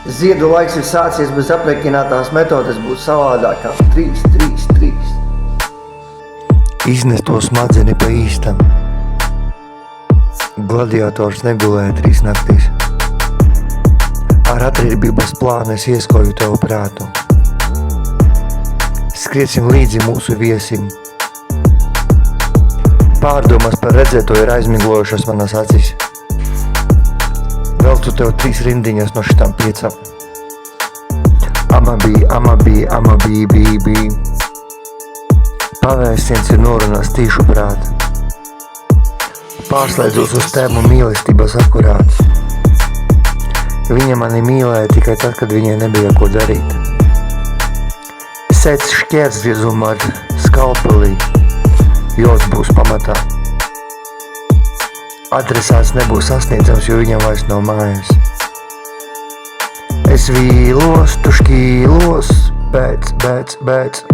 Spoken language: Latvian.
Ziedu laiks ir sācies, bez aprēķinātās metodes būs savādākām. 3, 3, 3. Iznest to smadzeni pa īstam. Gladiators negulēja 3 naktīs. Ar atriebības plānu es ieskoju tev prātu. Skriesim līdzi mūsu viesim. Pārdomas par redzēto ir aizmiglojušas manas acis. Veltu tev 3 rindiņas no šitām 5. Amabī, bī. Pavēstiens ir norunās tīšu prāt. Pārslēdzos uz tēmu mīlestības akurāts. Viņa mani mīlēja tikai tad, kad viņai nebija ko darīt. Sēc šķērsgriezumu ar skalpelī, jods būs pamatā. Adresāts nebūs sasniedzams, jo viņam vairs nav mājas. Es vīlos, tu šķīlos, bēc.